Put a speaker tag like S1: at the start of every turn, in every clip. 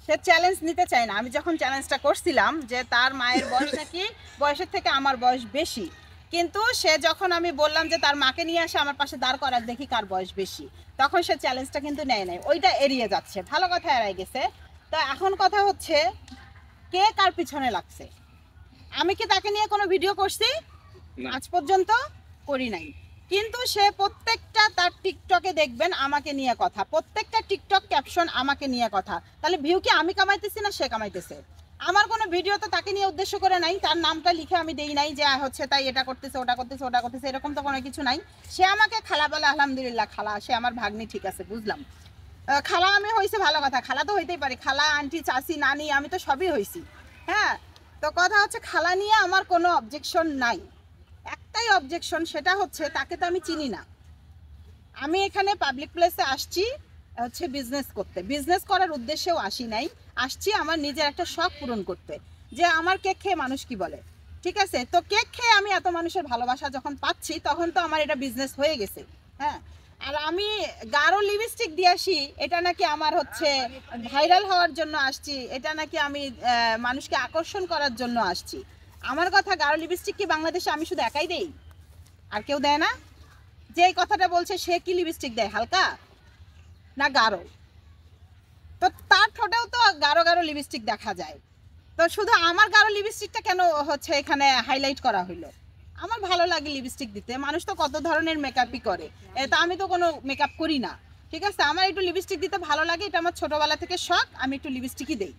S1: সে challenge নিতে চায় না। আমি যখন চ্যালেঞ্জটা করছিলাম যে তার মায়ের বয়স নাকি বয়সের থেকে আমার বয়স বেশি, কিন্তু সে যখন আমি বললাম যে তার মাকে নিয়ে আসে আমার পাশে দাঁড় করার, দেখি কার বয়স বেশি, তখন সে চ্যালেঞ্জটা কিন্তু নেয় নাই, ওইটা এড়িয়ে যাচ্ছে, ভালো কথা এড়াই গেছে। তো এখন কথা হচ্ছে কে কার পিছনে লাগছে। আমি কি তাকে নিয়ে কোনো ভিডিও করছি? আজ পর্যন্ত করি নাই। কিন্তু সে প্রত্যেকটা তার টিকটকে দেখবেন আমাকে নিয়ে কথা, প্রত্যেকটা টিকটক ক্যাপশন আমাকে নিয়ে কথা। তাহলে ভিউ কি আমি কামাইতেছি না সে কামাইতেছে? আমার কোনো ভিডিও তো তাকে নিয়ে উদ্দেশ্য করে নাই, তার নামটা লিখে আমি দেই নাই যে হচ্ছে তাই এটা করতেছে ওটা করতেছে ওটা করতেছে, এরকম তো কোনো কিছু নাই। সে আমাকে খালা বলে, আলহামদুলিল্লাহ খালা, সে আমার ভাগ্নি, ঠিক আছে বুঝলাম। খালা আমি হয়েছে ভালো কথা, খালা তো হইতেই পারি, খালা আন্টি চাচি নানি আমি তো সবই হয়েছি। হ্যাঁ, তো কথা হচ্ছে খালা নিয়ে আমার কোনো অবজেকশন নাই, একটাই অবজেকশন, সেটা হচ্ছে তাকে তো আমি চিনি না। আমি এখানে পাবলিক প্লেসে আসছি হচ্ছে বিজনেস করতে, বিজনেস করার উদ্দেশ্যেও আসি নাই, আসছি আমার নিজের একটা শখ পূরণ করতে। যে আমার কেক খেয়ে মানুষ কি বলে, ঠিক আছে, তো কেক খেয়ে আমি এত মানুষের ভালোবাসা যখন পাচ্ছি তখন তো আমার এটা বিজনেস হয়ে গেছে। হ্যাঁ, আর আমি গাঢ় লিপস্টিক দিয়ে আসি, এটা নাকি আমার হচ্ছে ভাইরাল হওয়ার জন্য আসছি, এটা নাকি আমি মানুষকে আকর্ষণ করার জন্য আসছি। আমার কথা, গাঢ় লিপস্টিক কি বাংলাদেশে আমি শুধু একাই দেই, আর কেউ দেয় না? যে এই কথাটা বলছে সে কি লিপস্টিক দেয়, হালকা না গাঢ়? তো তার ঠোঁটেও তো গাঢ় গাঢ় লিপস্টিক দেখা যায়। তো শুধু আমার গাঢ় লিপস্টিকটা কেন হচ্ছে এখানে হাইলাইট করা হইলো? আমার ভালো লাগে লিপস্টিক দিতে, মানুষ তো কত ধরনের মেকআপই করে, তা আমি তো কোনো মেকআপ করি না, ঠিক আছে, আমার একটু লিপস্টিক দিতে ভালো লাগে, এটা আমার ছোটবেলা থেকে শখ, আমি একটু লিপস্টিকই দেই।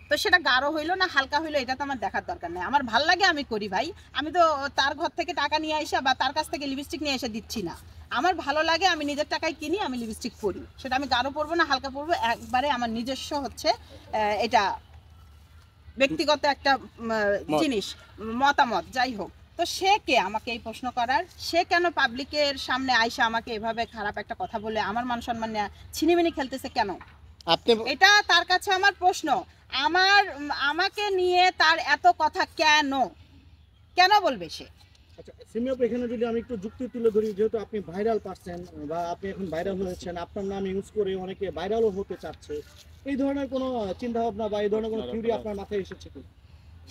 S1: তো সেটা গাঢ় হইলো না হালকা হইলো এটা তো আমার দেখার দরকার নেই, আমার ভাল লাগে আমি করি ভাই। আমি তো তার ঘর থেকে টাকা নিয়ে আসা বা তার কাছ থেকে লিপস্টিক নিয়ে এসে দিচ্ছি না, আমার ভালো লাগে, আমি নিজের টাকায় কিনি, আমি লিপস্টিক পরি, সেটা আমি গাঢ় পরবো না হালকা পরবো, একবারে আমার নিজস্ব হচ্ছে এটা ব্যক্তিগত একটা জিনিস, মতামত, যাই হোক। তো সে কে আমাকে এই প্রশ্ন করার? সে কেন পাবলিকের সামনে আইসা আমাকে এভাবে খারাপ একটা কথা বলে আমার মান সম্মান ছিনিমিনি খেলতেছে কেন?
S2: আপনি
S1: এটা তার কাছে আমার প্রশ্ন। আমাকে নিয়ে তার এত কথা কেন, কেন বলবে সে?
S3: আচ্ছা সিমি আপু, এখানে যদি আমি একটু যুক্তি তুলে ধরি, যেহেতু আপনি ভাইরাল পারছেন বা আপনি এখন ভাইরাল হয়েছেন, আপনার নাম ইউজ করে অনেকে ভাইরালও হতে চাচ্ছে, এই ধরনের কোনো চিন্তা ভাবনা বা এই ধরনের কোনো থিওরি আপনার মাথায় এসেছে কি?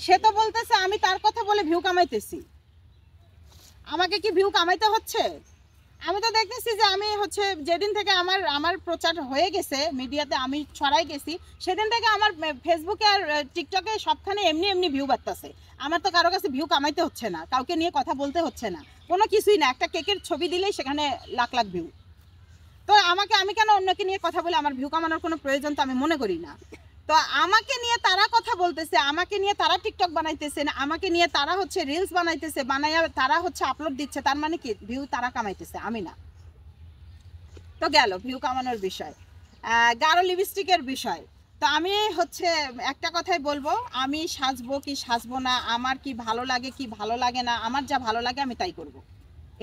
S1: সে তো বলতেছে আমি তার কথা বলে ভিউ কামাইতেছি, আমাকে কি ভিউ কামাইতে হচ্ছে? আমি তো দেখতেছি যে আমি হচ্ছে যেদিন থেকে আমার আমার প্রচার হয়ে গেছে মিডিয়াতে, আমি ছড়াই গেছি, সেদিন থেকে আমার ফেসবুকে আর টিকটকে সবখানে এমনি এমনি ভিউ বাড়তেছে। আমার তো কারো কাছে ভিউ কামাইতে হচ্ছে না, কাউকে নিয়ে কথা বলতে হচ্ছে না, কোনো কিছুই না, একটা কেকের ছবি দিলেই সেখানে লাখ লাখ ভিউ। তো আমি কেন অন্যকে নিয়ে কথা বলে আমার ভিউ কামানোর কোনো প্রয়োজন তো আমি মনে করি না। তো আমাকে নিয়ে তারা কথা বলতেছে, আমাকে নিয়ে তারা টিকটক বানাইতেছে, আমাকে নিয়ে তারা হচ্ছে রিলস বানাইতেছে, বানাইয়া তারা হচ্ছে আপলোড দিচ্ছে, তার মানে কি ভিউ তারা কামাইতেছে, আমি না। তো গেল ভিউ কামানোর বিষয়, গাঢ় লিপস্টিকের বিষয়। তো আমি হচ্ছে একটা কথাই বলবো, আমি সাজবো কি সাজবো না, আমার কি ভালো লাগে কি ভালো লাগে না, আমার যা ভালো লাগে আমি তাই করব,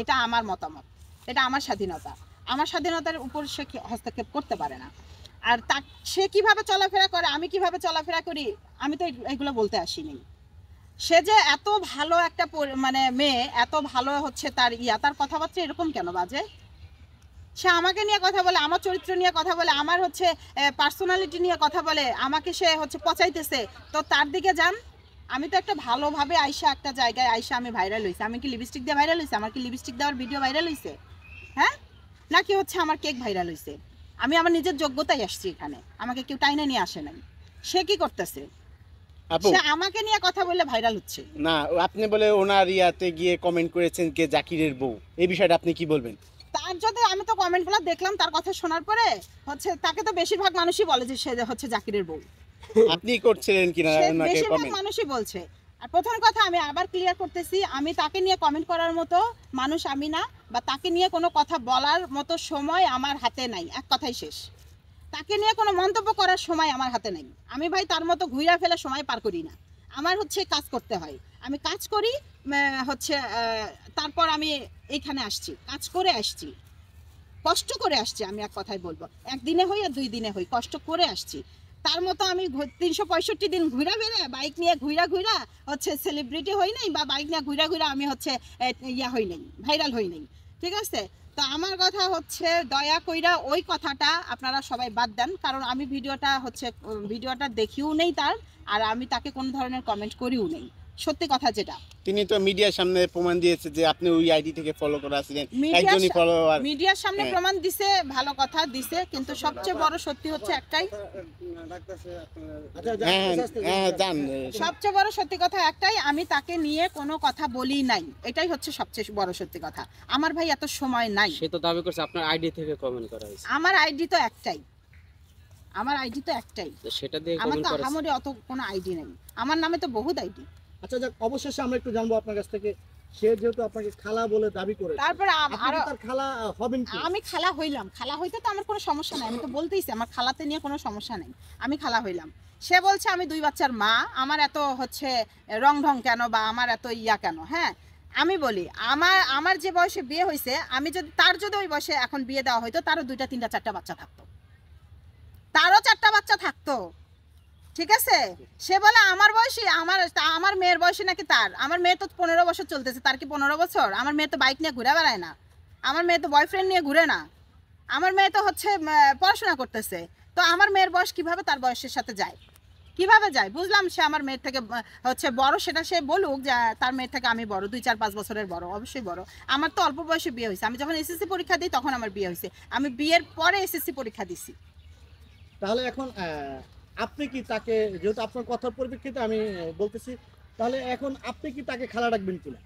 S1: এটা আমার মতামত, এটা আমার স্বাধীনতা, আমার স্বাধীনতার উপর সে হস্তক্ষেপ করতে পারে না। আর সে কিভাবে চলাফেরা করে আমি কিভাবে চলাফেরা করি আমি তো এগুলো বলতে আসিনি। সে যে এত ভালো একটা মানে মেয়ে, এত ভালো হচ্ছে তার তার কথাবার্তা এরকম কেন বাজে? সে আমাকে নিয়ে কথা বলে, আমার চরিত্র নিয়ে কথা বলে, আমার হচ্ছে পার্সোনালিটি নিয়ে কথা বলে, আমাকে সে হচ্ছে পচাইতেছে। তো তার দিকে যান, আমি তো একটা ভালোভাবে আইসা একটা জায়গায় আইসা আমি ভাইরাল হয়েছি, আমি কি লিপস্টিক দিয়ে ভাইরাল হয়েছে? আমার কি লিপস্টিক দেওয়ার ভিডিও ভাইরাল হয়েছে? হ্যাঁ, নাকি হচ্ছে আমার কেক ভাইরাল হয়েছে? আমি আমার নিজের যোগ্যতায় আসছি এখানে, আমাকে কেউ টাইনে নিয়ে আসে নাই। সে কি করতেছে?
S2: আপু
S1: সে আমাকে নিয়ে কথা বলে ভাইরাল হচ্ছে।
S2: না, আপনি বলে ওনার ইয়াতে গিয়ে কমেন্ট করেছেন কে জাকিরের বউ, এই বিষয়টা আপনি কি বলবেন?
S1: তার যদি আমি তো কমেন্টগুলো দেখলাম তার কথা শোনার পরে হচ্ছে তাকে তো বেশিরভাগ মানুষই বলে যে সে হচ্ছে জাকিরের বউ,
S2: আপনি করছিলেন কিনা ওনাকে
S1: বেশিরভাগ
S2: কমেন্ট?
S1: মানুষই বলছে। আর প্রথম কথা আমি আবার ক্লিয়ার করতেছি, আমি তাকে নিয়ে কমেন্ট করার মতো মানুষ আমি না, বা তাকে নিয়ে কোনো কথা বলার মতো সময় আমার হাতে নাই, এক কথাই শেষ। তাকে নিয়ে কোনো মন্তব্য করার সময় আমার হাতে নাই। আমি ভাই তার মতো ঘুরা ফেলে সময় পার করি না, আমার হচ্ছে কাজ করতে হয়, আমি কাজ করি হচ্ছে তারপর আমি এইখানে আসছি, কাজ করে আসছি, কষ্ট করে আসছি, আমি এক কথাই বলবো, একদিনে হই আর 2 দিনে হই, কষ্ট করে আসছি। তার মতো আমি 365 দিন ঘুরা বেড়ে বাইক নিয়ে ঘুরা হচ্ছে সেলিব্রিটি হই নাই, বা বাইক নিয়ে ঘুরা আমি হচ্ছে ইয়া হই নাই, ভাইরাল হই নাই। ঠিক আছে। তো আমার কথা হচ্ছে দয়া কইরা ওই কথাটা আপনারা সবাই বাদ দেন, কারণ আমি ভিডিওটা দেখিও নেই তার, আর আমি তাকে কোনো ধরনের কমেন্ট করিও নেই, সত্যি কথা যেটা।
S2: তিনি তো মিডিয়ার সামনে প্রমাণ দিয়েছে যে আপনি ওই আইডি থেকে ফলো করা ছিলেন, একজনই ফলোয়ার।
S1: মিডিয়ার সামনে
S2: হ্যাঁ।
S1: প্রমাণ দিছে, ভালো কথা দিছে, কিন্তু সবচেয়ে বড় সত্যি হচ্ছে একটাই,
S3: আচ্ছা,
S2: হ্যাঁ হ্যাঁ জান,
S1: সবচেয়ে বড় সত্যি কথা একটাই, আমি তাকে নিয়ে কোনো কথা বলি নাই, এটাই হচ্ছে সবচেয়ে বড় সত্যি কথা। আমার ভাই এত সময় নাই।
S4: সে তো দাবি করছে আপনার আইডি থেকে কমেন্ট করা হয়েছে।
S1: আমার আইডি তো একটাই, আমার আইডি তো একটাই,
S4: তো সেটা দিয়ে
S1: আমার
S4: কমেন্ট
S1: তো
S4: করেছে।
S1: আহামরি অত কোনো আইডি নেই, আমার নামে তো বহুত আইডি।
S3: আচ্ছা যাক, অবশেষে আমরা একটু জানবো আপনার কাছ থেকে, সে যেহেতু আপনাকে খালা বলে দাবি করে,
S1: তারপরে
S3: আপনি তার খালা হবেন কি?
S1: আমি খালা হইলাম, খালা হইতে তো আমার কোনো সমস্যা নাই, আমি তো বলতেইছি আমার খালাতে নিয়ে কোনো সমস্যা নেই, আমি খালা হইলাম। সে বলছে আমি 2 বাচ্চার মা, আমার এত হচ্ছে রং ঢং কেন, বা আমার এত ইয়া কেন। হ্যাঁ, আমি বলি আমার যে বয়সে বিয়ে হয়েছে, আমি যদি যদি ওই বয়সে এখন বিয়ে দেওয়া হইতো, তারও 2টা 3টা 4টা বাচ্চা থাকতো, তারও 4টা বাচ্চা থাকতো। ঠিক আছে, সে বলে আমার বয়সী, আমার মেয়ের বয়সী নাকি তার, আমার মেয়ে তো 15 বছর চলতেছে, তার কি 15 বছর? আমার মেয়ে তো বাইক নিয়ে ঘুরে বেড়ায় না, আমার মেয়ে তো বয়ফ্রেন্ড নিয়ে ঘুরে না, আমার মেয়ে তো হচ্ছে পড়াশোনা করতেছে। তো আমার মেয়ের বয়স কিভাবে তার বয়সের সাথে যায়, কিভাবে যায়? বুঝলাম সে আমার মেয়ের থেকে হচ্ছে বড়, সেটা সে বলুক যে তার মেয়ের থেকে আমি বড়, 2-4-5 বছরের বড়, অবশ্যই বড়। আমার তো অল্প বয়সে বিয়ে হয়েছে, আমি যখন এসএসসি পরীক্ষা দিই তখন আমার বিয়ে হয়েছে, আমি বিয়ের পরে এসএসসি পরীক্ষা দিছি।
S3: তাহলে এখন আপনি কি তাকে, যেহেতু আপনার কথার পরিপ্রেক্ষিতে আমি বলতেছি, তাহলে এখন আপনি কি তাকে খালা ডাকবেন কিনা?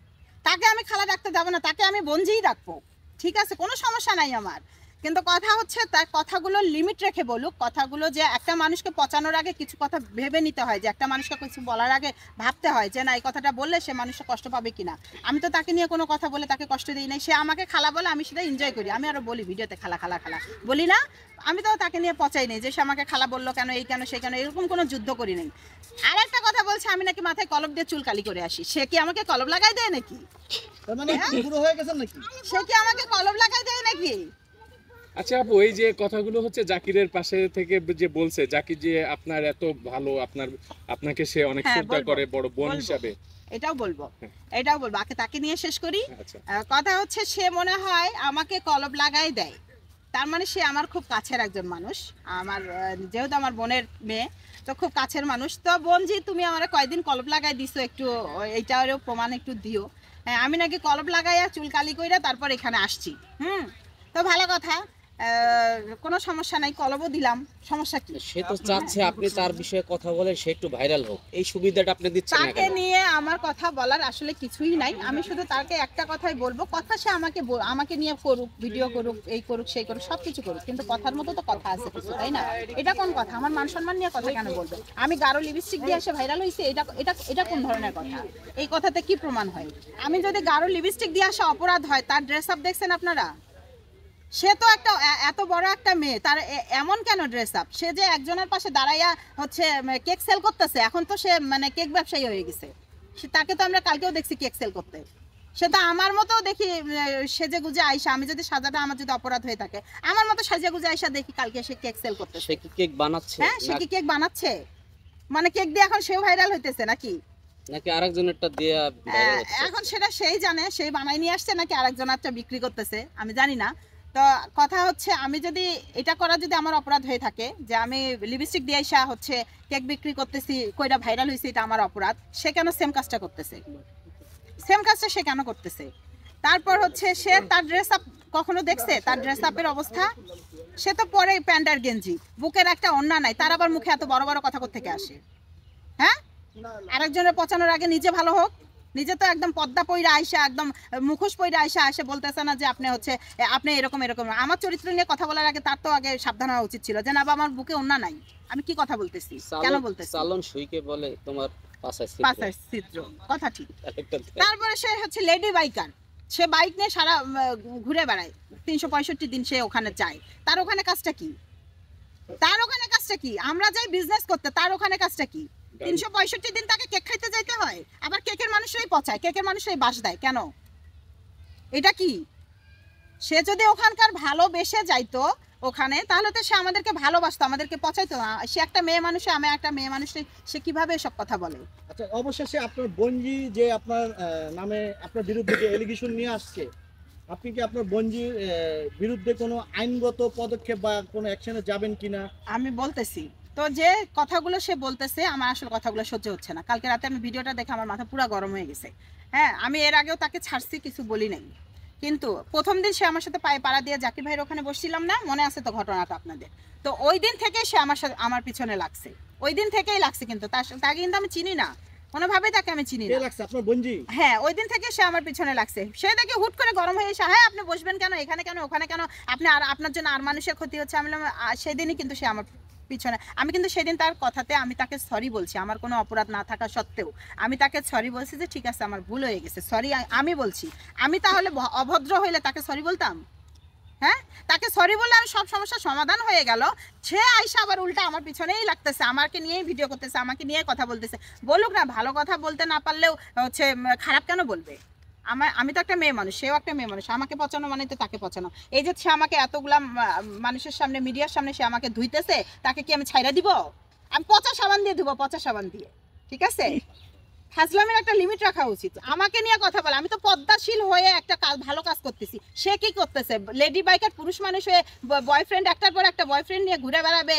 S1: তাকে আমি খালা ডাকতে যাবো না, তাকে আমি বোনঝিই রাখবো, ঠিক আছে, কোনো সমস্যা নাই আমার। কিন্তু কথা হচ্ছে তার কথাগুলো লিমিট রেখে বলুক, কথাগুলো যে একটা মানুষকে পচানোর আগে কিছু কথা ভেবে নিতে হয়, যে একটা মানুষকে কিছু বলার আগে ভাবতে হয় যে না এই কথাটা বললে সে মানুষটা কষ্ট পাবে কিনা। আমি তো তাকে নিয়ে কোনো কথা বলে তাকে কষ্ট দিই নাই, সে আমাকে খালা বলে আমি সেটা এনজয় করি, আমি আরো বলি ভিডিওতে খালা খালা খালা বলি না, আমি তো তাকে নিয়ে পচাই নেই যে সে আমাকে খালা বললো কেন, এই কেন সেই কেন, এরকম কোনো যুদ্ধ করি নাই। আর একটা কথা বলছে আমি নাকি মাথায় কলপ দিয়ে চুল কালি করে আসি, সে কি আমাকে কলপ লাগাই দেয় নাকি?
S3: তার মানে আপনি বুড়ো হয়ে গেছেন নাকি?
S1: সে কি আমাকে কলম লাগাই দেয় নাকি?
S5: আচ্ছা আপু, এই যে কথাগুলো হচ্ছে জাকিরের পাশে থেকে যে বলছে, জাকির যে আপনার এত ভালো, আপনাকে সে অনেক
S1: হ্যাঁ,
S5: শ্রদ্ধা
S1: বলবো,
S5: করে বড় বোন
S1: বলবো।
S5: হিসাবে।
S1: এটাও বলবো,
S5: হ্যাঁ।
S1: এটাও বলবো, তাকে নিয়ে শেষ করি।
S5: আচ্ছা,
S1: কথা হচ্ছে সে মনে হয় আমাকে কলব লাগাই দেয়, তার মানে সে আমার খুব কাছের একজন মানুষ, আমার যেহেতু আমার বোনের মেয়ে, তো খুব কাছের মানুষ। তো বোনজি তুমি আমার কয়দিন কলব লাগাই দিছো, একটু এইটারও প্রমাণ একটু দিও। হ্যাঁ, আমি নাকি কলব লাগাইয়া চুল কালি কইরা তারপর এখানে আসছি। তো ভালো কথা, কোনো সমস্যা নাই, কলবও দিলাম, সমস্যা কি?
S4: সে তো চাচ্ছে আপনি তার বিষয়ে কথা বলে সে একটু ভাইরাল হোক, এই সুবিধাটা আপনি দিচ্ছেন না
S1: তাকে
S4: কেন?
S1: নিয়ে আমার কথা বলার আসলে কিছুই নাই, আমি শুধু তাকে একটা কথাই বলবো, কথা সে আমাকে নিয়ে করুক, ভিডিও করুক, এই করুক সেই করুক, সবকিছু করুক, কিন্তু কথার মতো তো কথা আছে কিছু, তাই না? এটা কোন কথা? আমার মান সম্মান নিয়ে কথা কেন বলবে? আমি গাঢ় লিপস্টিক দিয়ে এসে ভাইরাল হয়েছে, এটা কোন ধরনের কথা? এই কথাতে কি প্রমাণ হয়? আমি যদি গাঢ় লিপস্টিক দিয়ে আসা অপরাধ হয়, তার ড্রেস আপ দেখছেন আপনারা? সে তো একটা এত বড় একটা মেয়ে, তার এমন কেন ড্রেস আপ? সে যে একজনের পাশে দাঁড়াইয়া হচ্ছে কেক সেল করতেছে, এখন তো সে মানে কেক ব্যবসায়ী হয়ে গেছে। তাকে তো আমরা কালকেও দেখছি কেক সেল করতে, সে তো আমার মতো দেখি সেজে গুজে আইসা, আমি যদি সাজাটা আমার যদি অপরাধ হয়ে থাকে, আমার মতো সেজে গুজে আইসা দেখি কালকে সে কেক সেল করতেছে।
S4: সে কি কেক বানাচ্ছে
S1: হ্যাঁ, সে কি কেক বানাচ্ছে? মানে কেক দিয়ে এখন সেও ভাইরাল হইতেছে নাকি?
S4: নাকি আরেকজনেরটা দিয়ে viral হচ্ছে?
S1: এখন সেটা সেই জানে, সেই বানাই নিয়ে আসছে নাকি আরেকজনেরটা বিক্রি করতেছে, আমি জানি না। তো কথা হচ্ছে আমি যদি এটা করা যদি আমার অপরাধ হয়ে থাকে, যে আমি লিপস্টিক দিয়ে আসা হচ্ছে কেক বিক্রি করতেছি, কইরা ভাইরাল হয়েছে, এটা আমার অপরাধ, সে কেন সেম কাজটা করতেছে? সেম কাজটা সে কেন করতেছে? তারপর হচ্ছে সে তার ড্রেস আপ কখনো দেখছে? তার ড্রেস আপের অবস্থা, সে তো পরে প্যান্ট আর গেঞ্জি, বুকের একটা ওড়না নাই, তার আবার মুখে এত বড় বড় কথা কোত্থেকে আসে? হ্যাঁ, আরেকজনের পচানোর আগে নিজে ভালো হোক। নিজে তো একদম পদ্মা পইরা আইসা, একদম মুখোশ পইরা আইসা আসে বলতেছে না যে আপনি হচ্ছে আপনি এরকম এরকম। আমার চরিত্র নিয়ে কথা বলার আগে তার তো আগে সাবধান হওয়া উচিত ছিল, যে না বা আমার বুকে ওড়না নাই, আমি কি কথা বলতেছি, কেন বলতেছি?
S4: চালন সুইকে বলে তোমার পাশায়
S1: পাশায় ছিদ্র, কথা ঠিক।
S4: আরেকটা
S1: তারপরে সে হচ্ছে লেডি বাইকার, সে বাইক নিয়ে সারা ঘুরে বেড়ায়, 365 দিন সে ওখানে যায়। তার ওখানে কাজটা কি? তার ওখানে কাজটা কি? আমরা যাই বিজনেস করতে, তার ওখানে কাজটা কি? 365 দিন তাকে কেক খাইতে যাইতে হয়, আবার কেকের মানুষরাই পচায়, কেকের মানুষরাই বাস দেয় কেন? এটা কি? সে যদি ওখানকার ভালোবেসে যাইতো ওখানে, তাহলে তো সে আমাদেরকে ভালোবাসতো, আমাদেরকে পচাইতো না। সে একটা মেয়ে মানুষ, আমি একটা মেয়ে মানুষ, সে কিভাবে এসব কথা বলে?
S3: আচ্ছা, অবশেষে আপনার বোনজি যে আপনার নামে, আপনার বিরুদ্ধে যে এলিগেশন নিয়ে আসছে, আপনি কি আপনার বোনজির বিরুদ্ধে কোনো আইনগত পদক্ষেপ বা কোনো অ্যাকশনে যাবেন কিনা?
S1: আমি বলতেছি তো যে কথাগুলো সে বলতেছে আমার আসলে কথাগুলো সহ্য হচ্ছে না। কালকে রাতে আমি ভিডিওটা দেখে আমার মাথা পুরো গরম হয়ে গেছে। হ্যাঁ, আমি এর আগেও তাকে ছাড়ছি, কিছু বলি নাই, কিন্তু প্রথম দিন সে আমার সাথে পায়ে পাড়া দিয়ে জাকির ভাইয়ের ওখানে বসছিলাম না, মনে আছে তো ঘটনাটা আপনাদের? তো ওই দিন থেকে সে আমার পিছনে লাগছে, ওই দিন থেকেই লাগছে, কিন্তু তাকে কিন্তু আমি চিনি না, কোনোভাবেই তাকে আমি চিনি
S3: কে
S1: না।
S3: লাগছে আপনার বোনজি?
S1: হ্যাঁ, ওই দিন থেকে সে আমার পিছনে লাগছে। সে দেখে হুট করে গরম হয়ে এসে, হ্যাঁ আপনি বসবেন কেন এখানে, কেন ওখানে, কেন আপনি, আর আপনার জন্য আর মানুষের ক্ষতি হচ্ছে। আমি বললাম, সেদিনই কিন্তু সে আমার পিছনে, আমি কিন্তু সেদিন তার কথাতে আমি তাকে সরি বলছি, আমার কোনো অপরাধ না থাকা সত্ত্বেও আমি তাকে সরি বলছি যে ঠিক আছে আমার ভুল হয়ে গেছে, সরি আমি বলছি। আমি তাহলে অভদ্র হইলে তাকে সরি বলতাম? হ্যাঁ, তাকে সরি বললে আমি সব সমস্যার সমাধান হয়ে গেল। সে আইসা আবার উল্টা আমার পিছনেই লাগতেছে, আমাকে নিয়েই ভিডিও করতেছে, আমাকে নিয়ে কথা বলতেছে। বলুক না, ভালো কথা বলতে না পারলেও হচ্ছে খারাপ কেন বলবে? আমি তো একটা মেয়ে মানুষ, সেও একটা মেয়ে মানুষ, আমাকে পচানো মানে তো তাকে পচানো। এই যে সে আমাকে এতগুলা মানুষের সামনে, মিডিয়ার সামনে সে আমাকে ধুইতেছে, তাকে কি আমি ছাইরা দিব? আমি পচা সাবান দিয়ে ধুবো, পচা সাবান দিয়ে, ঠিক আছে? হাজলামের একটা লিমিট রাখা উচিত। আমাকে নিয়ে কথা বলে, আমি তো পদ্মাশীল হয়ে একটা ভালো কাজ করতেছি, সে কি করতেছে? লেডি বাইকার পুরুষ মানুষ হয়ে বয়ফ্রেন্ড, একটার পর একটা বয়ফ্রেন্ড নিয়ে ঘুরে বেড়াবে,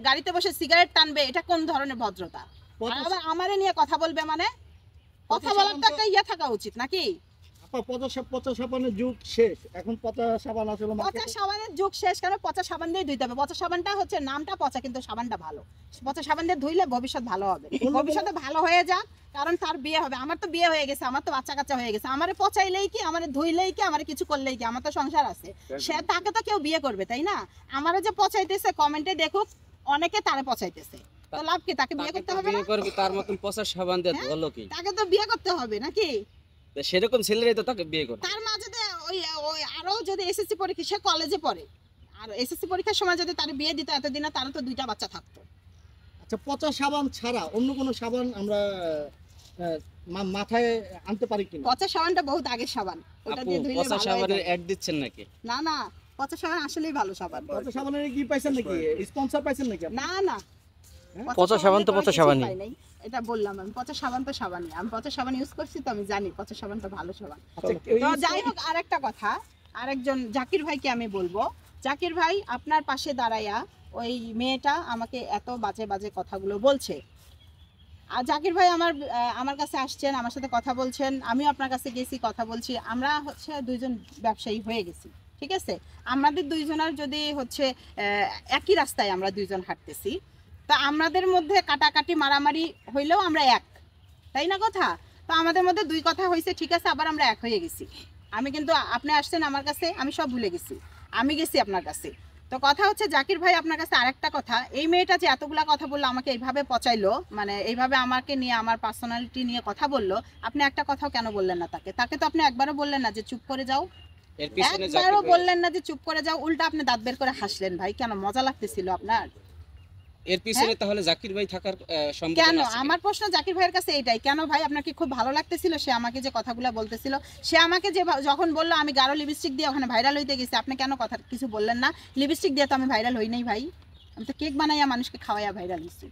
S1: গাড়িতে বসে সিগারেট টানবে, এটা কোন ধরনের ভদ্রতা? আর আবার আমারে নিয়ে কথা বলবে, মানে কথা বলার তো একটা ইয়ে থাকা উচিত নাকি?
S3: পচা সাবানের যুগ শেষ, এখন পচা সাবান আসলে
S1: পচা সাবানের যুগ শেষ কেন? পচা সাবান দিয়ে ধুইতে হবে। পচা সাবানটা হচ্ছে নামটা পচা, কিন্তু সাবানটা ভালো। পচা সাবান দিয়ে ধুইলে ভবিষ্যৎ ভালো হবে, ভবিষ্যতে ভালো হয়ে যাক, কারণ তার বিয়ে হবে। আমার তো বিয়ে হয়ে গেছে, আমার তো বাচ্চা কাচ্চা হয়ে গেছে, আমারে পচাইলেই কি, আমারে ধুইলেই কি, আমারে কিছু করলেই কি? আমার তো সংসার আছে। সে তাকে তো কেউ বিয়ে করবে, তাই না? আমারে যে পচাইতেছে, কমেন্টে দেখুক, অনেকে তারে পচাইতেছে, তো লাভ কি? তাকে বিয়ে করতে হবে না?
S4: বিয়ে করবে তার মতন পচা সাবান দিয়ে ধরলো কি?
S1: তাকে তো বিয়ে করতে হবে নাকি?
S4: তো সেরকম ছেলেরাই তো তাকে বিয়ে করে।
S1: তার মাঝে ওই আরো যদি এসএসসি পরীক্ষা, সে কলেজে পড়ে, আর এসএসসি পরীক্ষার সময় যদি তার বিয়ে দিত এতদিনে, তার তো 2টা বাচ্চা থাকতো।
S3: আচ্ছা, পচা সাবান ছাড়া অন্য কোনো সাবান আমরা মাথায় আনতে পারি কিনা?
S1: পচা সাবানটা বহুত আগের সাবান, ওটা
S4: আপু
S1: দিয়ে ধুইলে
S4: পচা
S1: ভালো হয়ে
S4: সাবানের
S1: যায়।
S4: অ্যাড দিচ্ছেন নাকি?
S1: না না, পচা সাবান আসলেই ভালো সাবান।
S3: পচা সাবানের কি পাইছেন নাকি? স্পন্সর পাইছেন নাকি আপনি?
S1: না না,
S6: পচা সাবান তো পচা সাবানই।
S1: পাই নাই, এটা বললাম আমি। পচা সাবান তো সাবানই, আমি পচা সাবান ইউজ করছি, তো আমি জানি পচা সাবানটা ভালো সাবান।
S3: আচ্ছা,
S1: তো যাই হোক, আরেকটা কথা, আরেকজন জাকির ভাইকে আমি বলবো, জাকির ভাই আপনার পাশে দাঁড়াইয়া ওই মেয়েটা আমাকে এত বাজে বাজে কথাগুলো বলছে, আর জাকির ভাই আমার কাছে আসছেন, আমার সাথে কথা বলছেন, আমিও আপনার কাছে গেছি, কথা বলছি, আমরা হচ্ছে দুইজন ব্যবসায়ী হয়ে গেছি, ঠিক আছে? আমাদের দুইজনের যদি হচ্ছে একই রাস্তায় আমরা দুইজন হাঁটতেছি, তা আমাদের মধ্যে কাটাকাটি মারামারি হইলেও আমরা এক, তাই না কথা? তো আমাদের মধ্যে 2 কথা হয়েছে, ঠিক আছে, আবার আমরা এক হয়ে গেছি। আমি কিন্তু, আপনি আসছেন আমার কাছে, আমি সব ভুলে গেছি, আমি গেছি আপনার কাছে। তো কথা হচ্ছে জাকির ভাই, আপনার কাছে আরেকটা কথা, এই মেয়েটা যে এতগুলা কথা বললো, আমাকে এইভাবে পচাইলো, মানে এইভাবে আমাকে নিয়ে, আমার পার্সোনালিটি নিয়ে কথা বললো, আপনি একটা কথাও কেন বললেন না তাকে? তাকে তো আপনি একবারও বললেন না যে চুপ করে যাও,
S4: এর পিছনে
S1: একবারও বললেন না যে চুপ করে যাও, উল্টা আপনি দাঁত বের করে হাসলেন। ভাই কেন, মজা লাগতেছিল আপনার?
S4: এর পিছনে তাহলে জাকির ভাই থাকার সম্ভাবনা
S1: কেন?
S4: আছে?
S1: আমার প্রশ্ন জাকির ভাইয়ের কাছে এটাই, কেন ভাই আপনার কি খুব ভালো লাগতেছিল সে আমাকে যে কথাগুলো বলতেছিল? সে আমাকে যে যখন বললো আমি গাঢ় লিপস্টিক দিয়ে ওখানে ভাইরাল হইতে গেছি, আপনি কেন কথা কিছু বললেন না? লিপস্টিক দিয়ে তো আমি ভাইরাল হই নাই ভাই, আমি তো কেক বানাইয়া মানুষকে খাওয়াইয়া ভাইরাল হইছি।